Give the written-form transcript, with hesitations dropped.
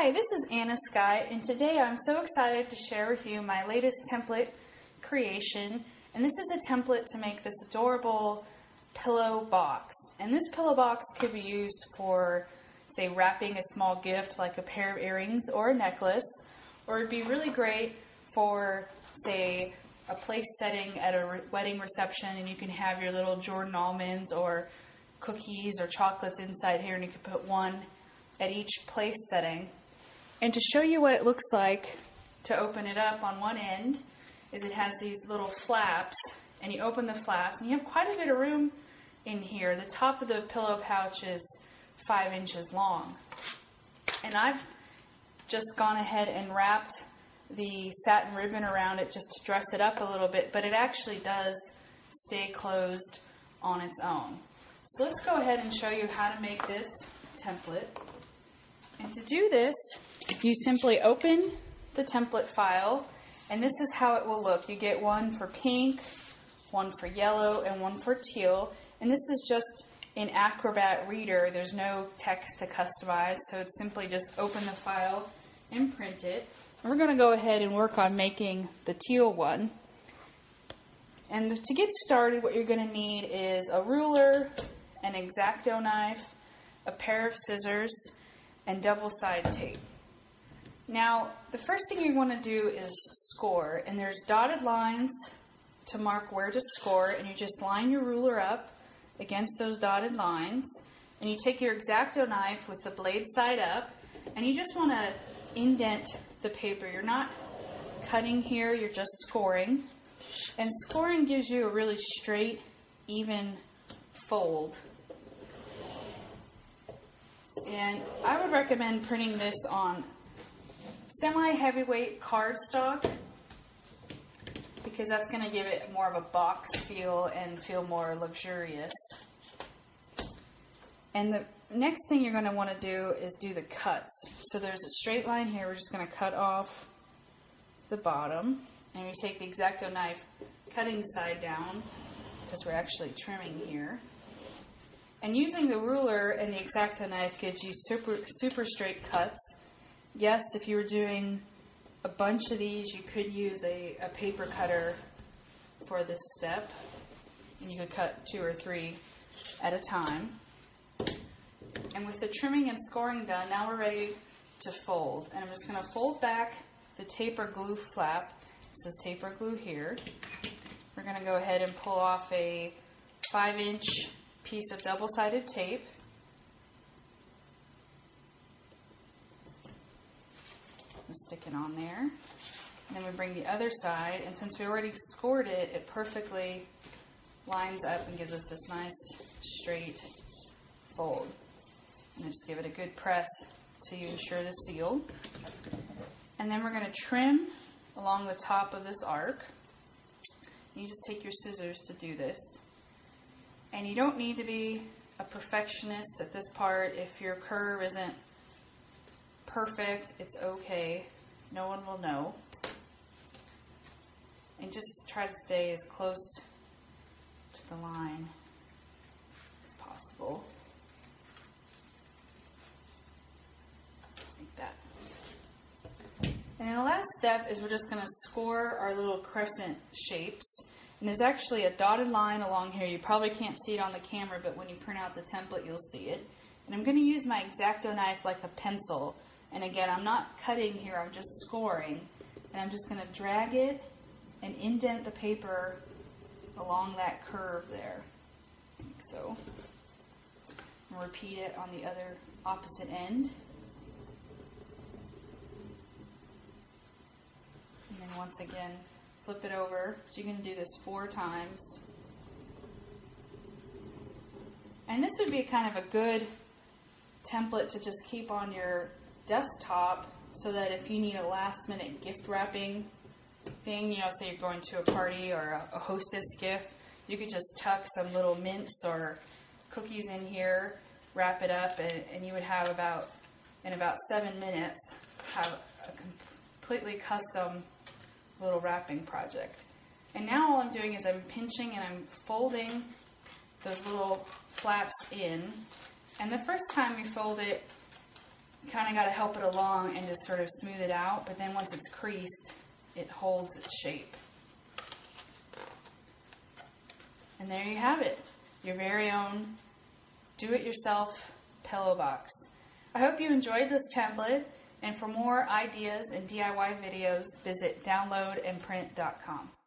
Hi, this is Anna Sky, and today I'm so excited to share with you my latest template creation. And this is a template to make this adorable pillow box. And this pillow box could be used for, say, wrapping a small gift like a pair of earrings or a necklace, or it'd be really great for, say, a place setting at a wedding reception, and you can have your little Jordan almonds or cookies or chocolates inside here, and you can put one at each place setting. And to show you what it looks like to open it up on one end is it has these little flaps, and you open the flaps and you have quite a bit of room in here. The top of the pillow pouch is 5 inches long. And I've just gone ahead and wrapped the satin ribbon around it just to dress it up a little bit, but it actually does stay closed on its own. So let's go ahead and show you how to make this template. And to do this, you simply open the template file, and this is how it will look. You get one for pink, one for yellow, and one for teal. And this is just in Acrobat Reader. There's no text to customize, so it's simply just open the file and print it. And we're going to go ahead and work on making the teal one. And to get started, what you're going to need is a ruler, an X-Acto knife, a pair of scissors, and double-sided tape. Now, the first thing you want to do is score, and there's dotted lines to mark where to score, and you just line your ruler up against those dotted lines, and you take your X-Acto knife with the blade side up, and you just want to indent the paper. You're not cutting here, you're just scoring. And scoring gives you a really straight, even fold. And I would recommend printing this on semi-heavyweight cardstock because that's going to give it more of a box feel and feel more luxurious. And the next thing you're going to want to do is do the cuts. So there's a straight line here. We're just going to cut off the bottom. And we take the X-Acto knife cutting side down because we're actually trimming here. And using the ruler and the X-Acto knife gives you super straight cuts. Yes, if you were doing a bunch of these, you could use a paper cutter for this step. And you could cut 2 or 3 at a time. And with the trimming and scoring done, now we're ready to fold. And I'm just going to fold back the taper glue flap. It says taper glue here. We're going to go ahead and pull off a 5-inch piece of double-sided tape. And stick it on there. And then we bring the other side, and since we already scored it, it perfectly lines up and gives us this nice straight fold. And just give it a good press to ensure the seal. And then we're going to trim along the top of this arc. You just take your scissors to do this. And you don't need to be a perfectionist at this part. If your curve isn't perfect, it's okay. No one will know. And just try to stay as close to the line as possible. Like that. And then the last step is we're just going to score our little crescent shapes. And there's actually a dotted line along here. You probably can't see it on the camera, but when you print out the template, you'll see it. And I'm going to use my X-Acto knife like a pencil. And again, I'm not cutting here, I'm just scoring. And I'm just going to drag it and indent the paper along that curve there. Like so. And repeat it on the other opposite end. And then once again, flip it over. So you're going to do this 4 times. And this would be kind of a good template to just keep on your desktop so that if you need a last minute gift wrapping thing, say you're going to a party or a hostess gift, you could just tuck some little mints or cookies in here, wrap it up, and you would have in about 7 minutes, have a completely custom little wrapping project. And now all I'm doing is I'm pinching and I'm folding those little flaps in. And the first time you fold it, You kind of got to help it along and just sort of smooth it out, but then once it's creased, it holds its shape. And there you have it, your very own do-it-yourself pillow box. I hope you enjoyed this template, and for more ideas and DIY videos, visit downloadandprint.com.